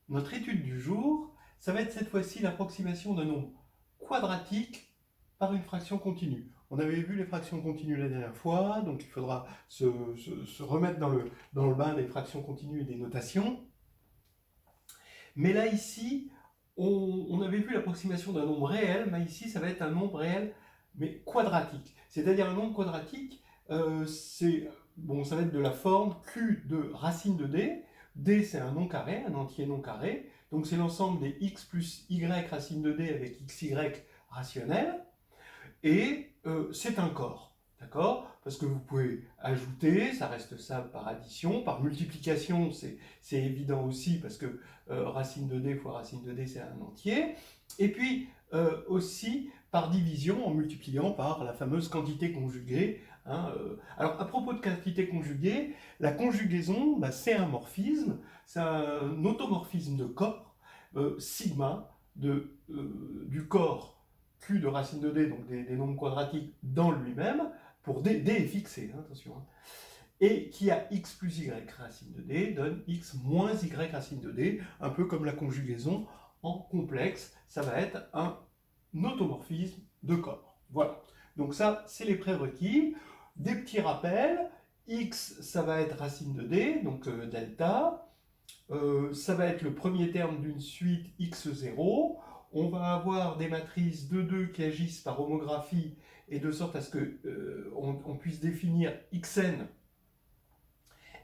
Notre étude du jour, ça va être cette fois-ci l'approximation d'un nombre quadratique par une fraction continue. On avait vu les fractions continues la dernière fois, donc il faudra se remettre dans le bain des fractions continues et des notations. Mais là, ici, on avait vu l'approximation d'un nombre réel, mais ici, ça va être un nombre réel, mais quadratique. C'est-à-dire un nombre quadratique, ça va être de la forme Q de racine de D. D, c'est un non carré, un entier non carré. Donc, c'est l'ensemble des x plus y racine de D avec xy rationnel. Et c'est un corps, d'accord? Parce que vous pouvez ajouter, ça reste ça par addition, par multiplication, c'est évident aussi, parce que racine de d fois racine de d, c'est un entier. Et puis aussi par division, en multipliant par la fameuse quantité conjuguée. Hein, alors, à propos de quantité conjuguée, la conjugaison, c'est un morphisme, c'est un automorphisme de corps, sigma, du corps Q de racine de D, donc des nombres quadratiques dans lui-même, pour D est fixé, hein, attention, hein, et qui a x plus y racine de D donne x moins y racine de D, un peu comme la conjugaison en complexe, ça va être un automorphisme de corps. Voilà, donc ça, c'est les prérequis. Des petits rappels, x, ça va être racine de D, donc delta, ça va être le premier terme d'une suite x0. On va avoir des matrices de 2 qui agissent par homographie et de sorte à ce qu'on puisse définir xn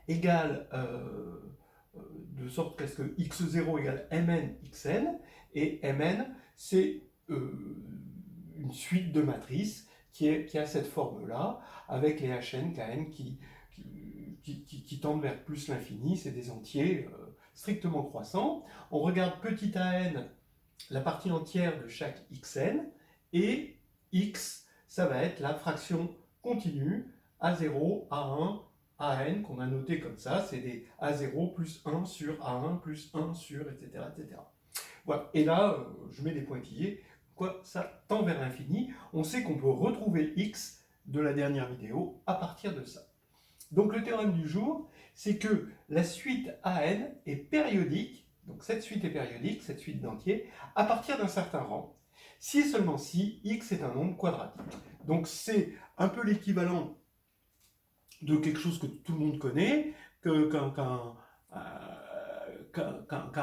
égale de sorte qu'à ce que x0 égale mn xn, et mn c'est une suite de matrices qui a cette forme-là, avec les hn, kn qui tendent vers plus l'infini, c'est des entiers strictement croissants. On regarde petit a n, la partie entière de chaque xn, et x, ça va être la fraction continue, a0, a1, an, qu'on a noté comme ça, c'est des a0 plus 1 sur a1 plus 1 sur, etc. etc. Voilà, et là, je mets des pointillés, quoi, ça tend vers l'infini. On sait qu'on peut retrouver x de la dernière vidéo à partir de ça. Donc le théorème du jour, c'est que la suite AN est périodique, donc cette suite est périodique, cette suite d'entiers, à partir d'un certain rang, si et seulement si x est un nombre quadratique. Donc c'est un peu l'équivalent de quelque chose que tout le monde connaît, qu'un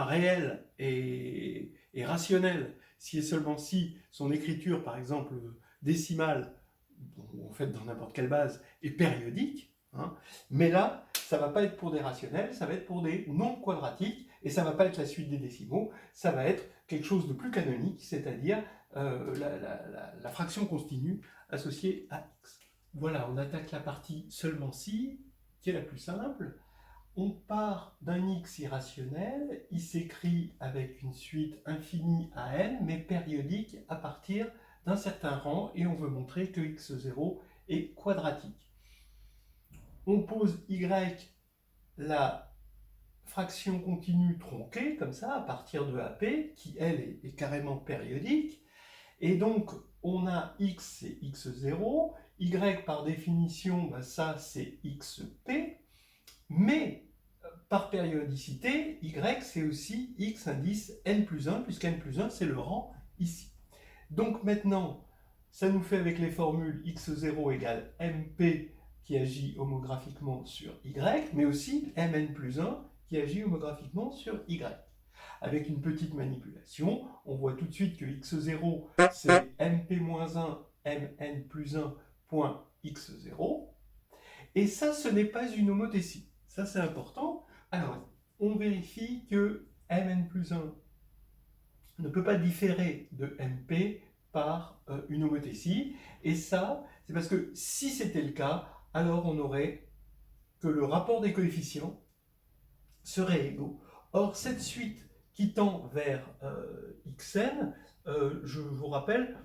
réel est rationnel si et seulement si son écriture, par exemple décimale, en fait dans n'importe quelle base, est périodique. Hein. Mais là, ça ne va pas être pour des rationnels, ça va être pour des nombres quadratiques, et ça ne va pas être la suite des décimaux, ça va être quelque chose de plus canonique, c'est-à-dire la fraction continue associée à x. Voilà, on attaque la partie seulement si, qui est la plus simple. On part d'un x irrationnel, il s'écrit avec une suite infinie à n, mais périodique à partir d'un certain rang, et on veut montrer que x0 est quadratique. On pose y, la fraction continue tronquée, comme ça, à partir de AP, qui, elle, est carrément périodique. Et donc, on a x, c'est x0, y, par définition, ça, c'est xp, mais par périodicité, y, c'est aussi x indice n plus 1, puisque n plus 1, c'est le rang ici. Donc maintenant, ça nous fait avec les formules x0 égale mp qui agit homographiquement sur y, mais aussi mn plus 1 qui agit homographiquement sur y. Avec une petite manipulation, on voit tout de suite que x0, c'est mp-1, mn plus 1, point x0. Et ça, ce n'est pas une homothétie. Ça, c'est important. Alors, on vérifie que mn plus 1 ne peut pas différer de mp par une homothétie. Et ça, c'est parce que si c'était le cas, alors on aurait que le rapport des coefficients serait égaux. Or, cette suite qui tend vers xn, je vous rappelle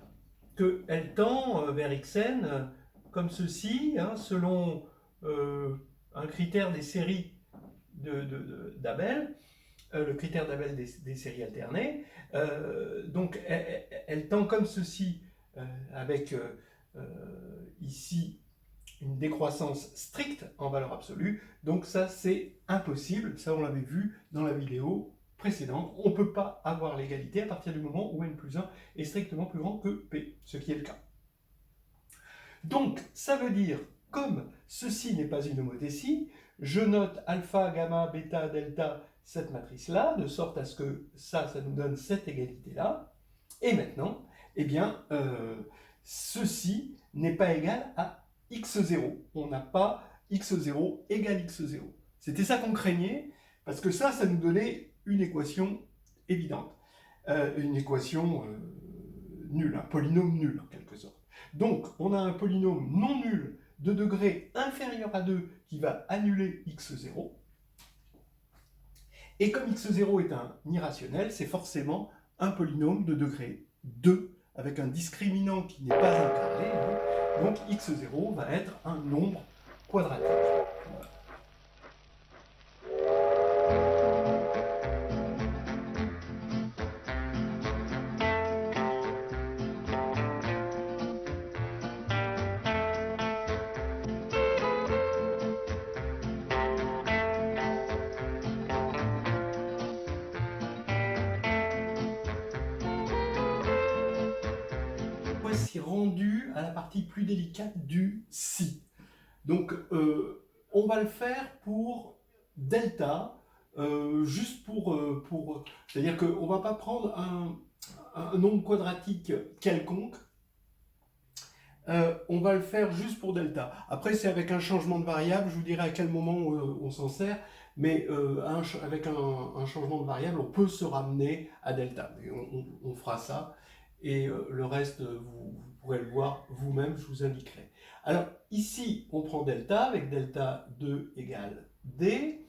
qu'elle tend vers xn comme ceci, hein, selon un critère des séries d'Abel, le critère d'Abel des séries alternées. Donc, elle tend comme ceci, avec ici une décroissance stricte en valeur absolue. Donc ça, c'est impossible. Ça, on l'avait vu dans la vidéo précédente, on ne peut pas avoir l'égalité à partir du moment où n plus 1 est strictement plus grand que p, ce qui est le cas. Donc, ça veut dire, comme ceci n'est pas une homothétie, je note alpha, gamma, bêta, delta, cette matrice-là, de sorte à ce que ça nous donne cette égalité-là. Et maintenant, eh bien, ceci n'est pas égal à x0. On n'a pas x0 égale x0. C'était ça qu'on craignait, parce que ça nous donnait une équation évidente. Une équation nulle, un polynôme nul en quelque sorte. Donc, on a un polynôme non nul de degré inférieur à 2 qui va annuler x0. Et comme x0 est un irrationnel, c'est forcément un polynôme de degré 2 avec un discriminant qui n'est pas un carré. Hein. Donc x0 va être un nombre quadratique. Voilà. Voici rendu à la partie plus délicate du si. Donc, on va le faire pour delta, juste pour c'est-à-dire qu'on ne va pas prendre un nombre quadratique quelconque, on va le faire juste pour delta. Après, c'est avec un changement de variable, je vous dirai à quel moment on s'en sert, mais avec un changement de variable, on peut se ramener à delta. On fera ça, et le reste, vous pourrez le voir vous-même, je vous indiquerai. Alors, ici, on prend delta, avec delta 2 égale d,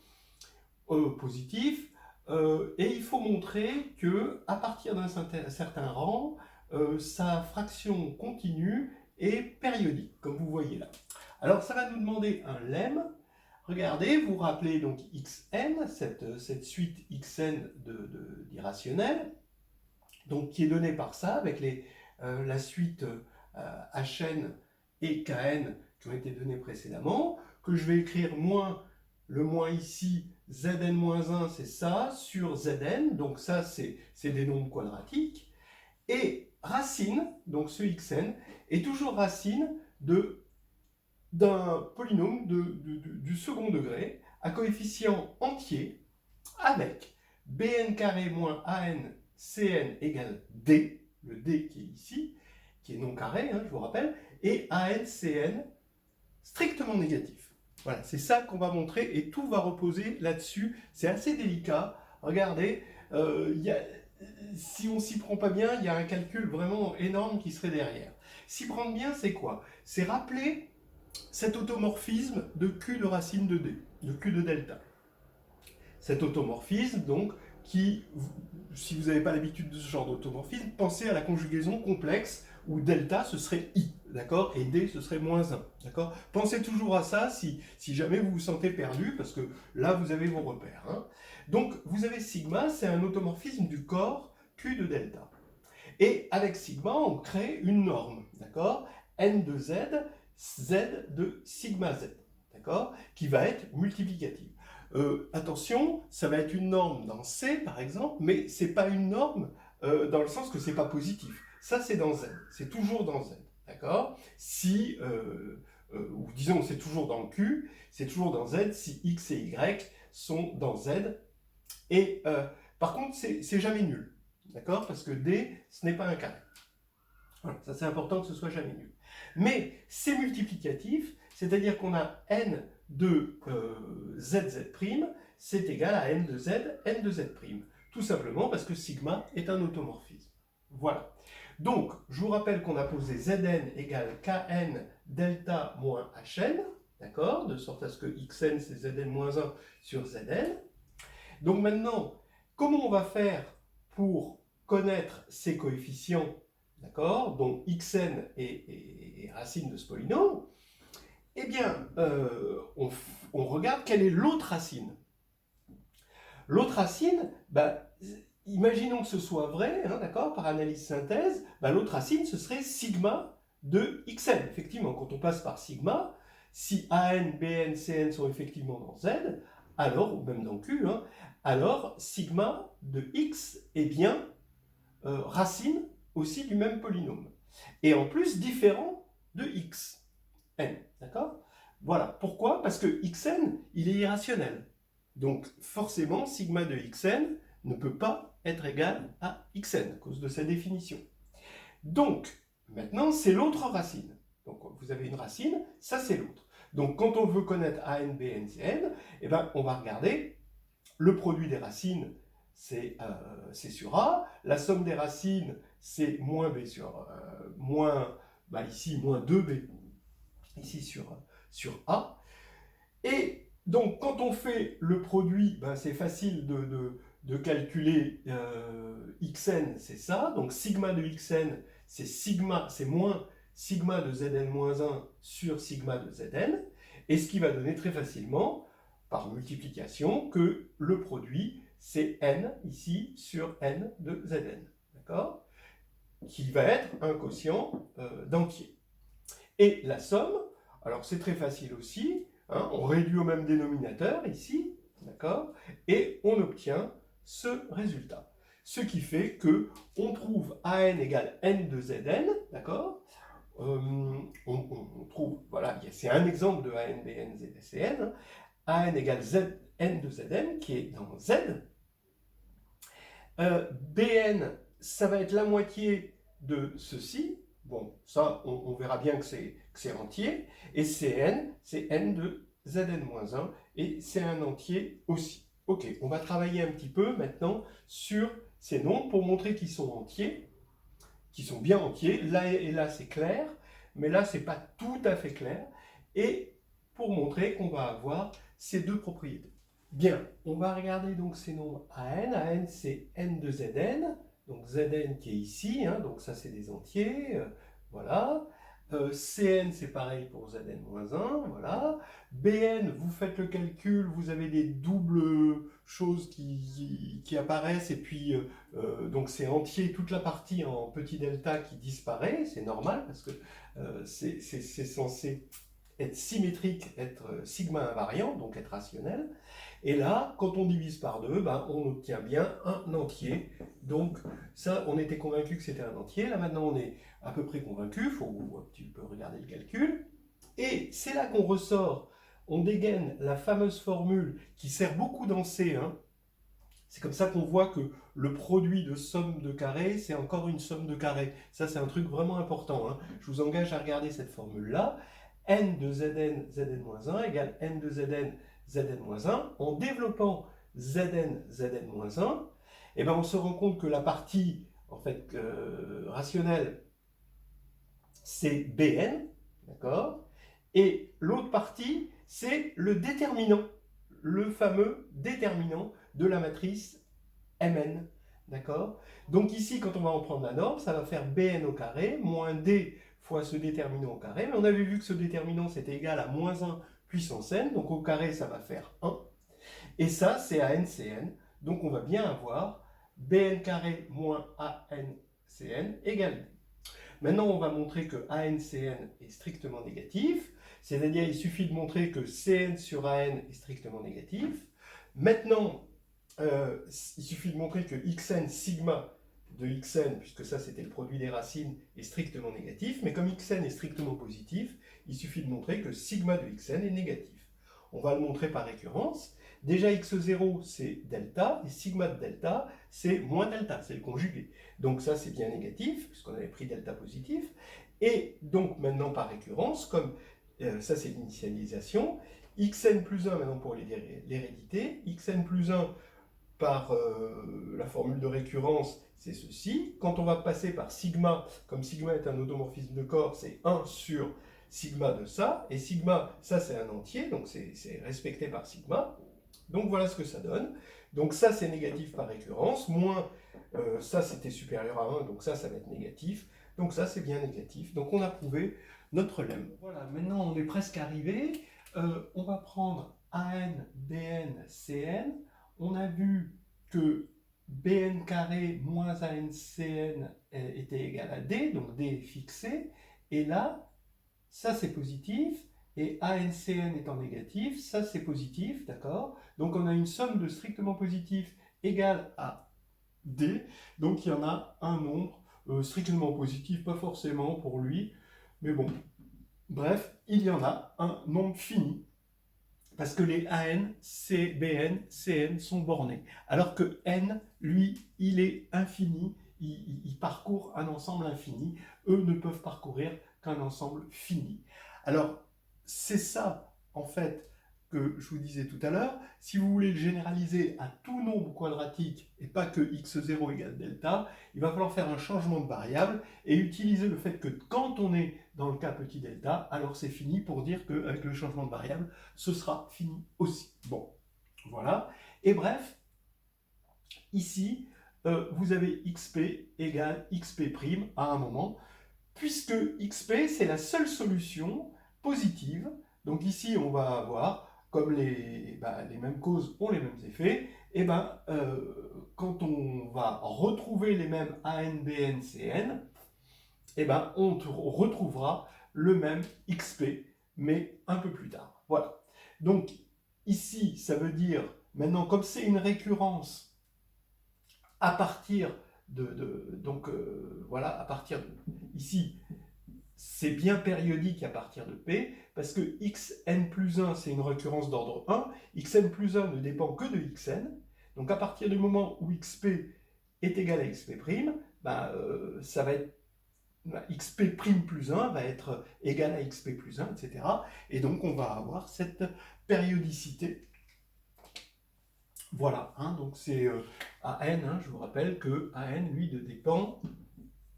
positif, et il faut montrer que à partir d'un certain rang, sa fraction continue et périodique, comme vous voyez là. Alors, ça va nous demander un lemme. Regardez, vous vous rappelez donc xn, cette suite xn d'irrationnels, donc qui est donnée par ça, avec la suite hn et kn qui ont été donnés précédemment, que je vais écrire moins, le moins ici, zn-1, c'est ça, sur zn, donc ça, c'est des nombres quadratiques, et racine, donc ce xn, est toujours racine d'un polynôme du second degré à coefficient entier avec bn carré moins an cn égale d, le d qui est ici, qui est non carré, hein, je vous rappelle, et an cn strictement négatif. Voilà, c'est ça qu'on va montrer et tout va reposer là-dessus. C'est assez délicat. Regardez, si on s'y prend pas bien, il y a un calcul vraiment énorme qui serait derrière. S'y prendre bien, c'est quoi? C'est rappeler cet automorphisme de Q de racine de D, de Q de delta. Cet automorphisme, donc, qui, si vous n'avez pas l'habitude de ce genre d'automorphisme, pensez à la conjugaison complexe où delta ce serait I, d'accord, et D ce serait moins 1, d'accord. Pensez toujours à ça si jamais vous vous sentez perdu, parce que là vous avez vos repères. Hein. Donc vous avez sigma, c'est un automorphisme du corps Q de delta. Et avec sigma, on crée une norme, d'accord, n de z, z de sigma z, d'accord, qui va être multiplicative. Attention, ça va être une norme dans C par exemple, mais c'est pas une norme dans le sens que c'est pas positif. Ça c'est dans Z, c'est toujours dans Z, d'accord. Si, ou disons c'est toujours dans Q, c'est toujours dans Z si X et Y sont dans Z. Et par contre c'est jamais nul, d'accord, parce que D ce n'est pas un carré. Voilà, ça c'est important que ce soit jamais nul. Mais c'est multiplicatif, c'est-à-dire qu'on a n de zz', c'est égal à n de z'. Tout simplement parce que sigma est un automorphisme. Voilà. Donc, je vous rappelle qu'on a posé zn égale kn delta moins hn, d'accord, de sorte à ce que xn c'est zn-1 sur zn. Donc maintenant, comment on va faire pour connaître ces coefficients, d'accord, dont xn est racine de ce polynôme? Eh bien, on regarde quelle est l'autre racine. L'autre racine, imaginons que ce soit vrai, hein, d'accord, par analyse synthèse, l'autre racine, ce serait sigma de xn. Effectivement, quand on passe par sigma, si an, bn, cn sont effectivement dans z, alors, ou même dans Q, hein, alors sigma de x est bien racine aussi du même polynôme. Et en plus différent de x, n, d'accord? Voilà, pourquoi? Parce que xn, il est irrationnel. Donc forcément, sigma de xn ne peut pas être égal à xn, à cause de sa définition. Donc, maintenant, c'est l'autre racine. Donc vous avez une racine, ça c'est l'autre. Donc quand on veut connaître an, bn, cn, eh ben, on va regarder le produit des racines, c'est sur A. La somme des racines, c'est moins B sur ici, moins 2B, ici sur A. Et donc, quand on fait le produit, ben, c'est facile de calculer xn, c'est ça. Donc, sigma de xn, c'est moins sigma de zn-1 sur sigma de zn. Et ce qui va donner très facilement, par multiplication, que le produit, c'est n ici sur n de zn. D'accord? Qui va être un quotient d'entier. Et la somme, alors c'est très facile aussi, hein, on réduit au même dénominateur ici, d'accord? Et on obtient ce résultat. Ce qui fait que on trouve an égale n de zn, d'accord? On trouve, voilà, c'est un exemple de an, bn, cn, an égale n de zn, qui est dans z. Bn, ça va être la moitié de ceci. Bon, ça, on verra bien que c'est entier. Et Cn, c'est n de Zn-1, et c'est un entier aussi. Ok, on va travailler un petit peu maintenant sur ces nombres pour montrer qu'ils sont entiers, qu'ils sont bien entiers. Là et là, c'est clair, mais là, c'est pas tout à fait clair. Et pour montrer qu'on va avoir ces deux propriétés. Bien, on va regarder donc ces nombres AN. AN, c'est n de Zn. Donc Zn qui est ici, hein, donc ça c'est des entiers, voilà. Cn c'est pareil pour Zn-1, voilà. Bn, vous faites le calcul, vous avez des doubles choses qui apparaissent, et puis donc c'est entier, toute la partie en petit delta qui disparaît, c'est normal, parce que c'est censé être symétrique, être sigma invariant, donc être rationnel. Et là, quand on divise par 2, ben, on obtient bien un entier. Donc ça, on était convaincu que c'était un entier. Là maintenant, on est à peu près convaincu. Il faut un petit peu regarder le calcul. Et c'est là qu'on ressort, on dégaine la fameuse formule qui sert beaucoup dans C. Hein. C'est comme ça qu'on voit que le produit de somme de carrés, c'est encore une somme de carrés. Ça, c'est un truc vraiment important. Hein. Je vous engage à regarder cette formule-là. N de Zn, Zn-1 égale N de Zn, Zn-1. En développant Zn, Zn-1, eh ben on se rend compte que la partie en fait, rationnelle, c'est Bn, d'accord? Et l'autre partie, c'est le déterminant, le fameux déterminant de la matrice Mn, d'accord? Donc ici, quand on va en prendre la norme, ça va faire Bn au carré, moins D fois ce déterminant au carré, mais on avait vu que ce déterminant, c'était égal à moins 1 puissance n, donc au carré, ça va faire 1. Et ça, c'est ANCN, donc on va bien avoir Bn carré moins ANCN égale D. Maintenant, on va montrer que ANCN est strictement négatif, c'est-à-dire il suffit de montrer que Cn sur AN est strictement négatif. Maintenant, il suffit de montrer que xn sigma de xn, puisque ça c'était le produit des racines, est strictement négatif, mais comme xn est strictement positif, il suffit de montrer que sigma de xn est négatif. On va le montrer par récurrence. Déjà x0 c'est delta, et sigma de delta c'est moins delta, c'est le conjugué. Donc ça c'est bien négatif, puisqu'on avait pris delta positif. Et donc maintenant par récurrence, comme ça c'est l'initialisation, xn plus 1 maintenant pour l'hérédité, xn plus 1 par la formule de récurrence, c'est ceci. Quand on va passer par sigma, comme sigma est un automorphisme de corps, c'est 1 sur sigma de ça, et sigma, ça c'est un entier, donc c'est respecté par sigma. Donc voilà ce que ça donne. Donc ça c'est négatif par récurrence, moins ça c'était supérieur à 1, donc ça va être négatif. Donc ça c'est bien négatif. Donc on a prouvé notre lemme. Voilà, maintenant on est presque arrivé. On va prendre AN, BN, CN. On a vu que Bn carré moins ANCN était égal à D, donc D est fixé. Et là, ça c'est positif. et ANCN étant négatif, ça c'est positif, d'accord? Donc on a une somme de strictement positif égale à D, donc il y en a un nombre strictement positif, pas forcément pour lui, mais bon, bref, il y en a un nombre fini, parce que les AN, CBN, CN sont bornés, alors que N, lui, il est infini, il parcourt un ensemble infini, eux ne peuvent parcourir qu'un ensemble fini. Alors, c'est ça, en fait, que je vous disais tout à l'heure. Si vous voulez le généraliser à tout nombre quadratique et pas que x0 égale delta, il va falloir faire un changement de variable et utiliser le fait que quand on est dans le cas petit delta, alors c'est fini pour dire qu'avec le changement de variable, ce sera fini aussi. Bon, voilà. Et bref, ici, vous avez xp égale xp' à un moment, puisque xp, c'est la seule solution positive. Donc ici, on va avoir, comme les mêmes causes ont les mêmes effets, et quand on va retrouver les mêmes AN, BN, CN, on retrouvera le même XP, mais un peu plus tard. Voilà. Donc, ici, ça veut dire, maintenant, comme c'est une récurrence à partir voilà, à partir de, ici, c'est bien périodique à partir de P, parce que xn plus 1, c'est une récurrence d'ordre 1, xn plus 1 ne dépend que de xn, donc à partir du moment où xp est égal à xp', ça va être xp' plus 1 va être égal à xp plus 1, etc. Et donc on va avoir cette périodicité. Voilà, hein, donc c'est AN, hein, je vous rappelle que AN, lui, ne dépend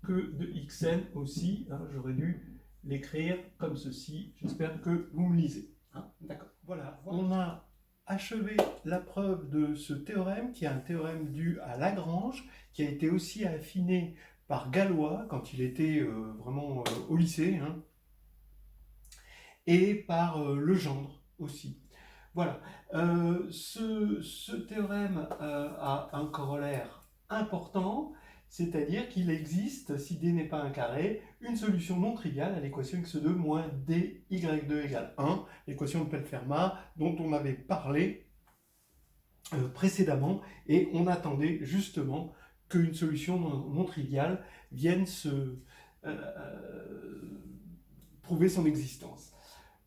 que de xn aussi. Hein, j'aurais dû l'écrire comme ceci. J'espère que vous me lisez. Hein, d'accord. Voilà, on a achevé la preuve de ce théorème, qui est un théorème dû à Lagrange, qui a été aussi affiné par Galois quand il était vraiment au lycée, hein, et par Legendre aussi. Voilà. Ce théorème a un corollaire important, c'est-à-dire qu'il existe, si D n'est pas un carré, une solution non triviale à l'équation x2 moins dy2 égale 1, l'équation de Pell-Fermat dont on avait parlé précédemment, et on attendait justement qu'une solution non triviale vienne prouver son existence.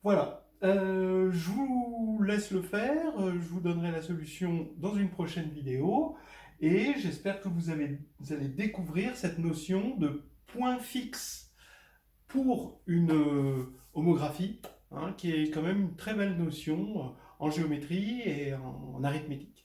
Voilà. Je vous laisse le faire, je vous donnerai la solution dans une prochaine vidéo, et j'espère que vous allez découvrir cette notion de point fixe pour une homographie, hein, qui est quand même une très belle notion en géométrie et en arithmétique.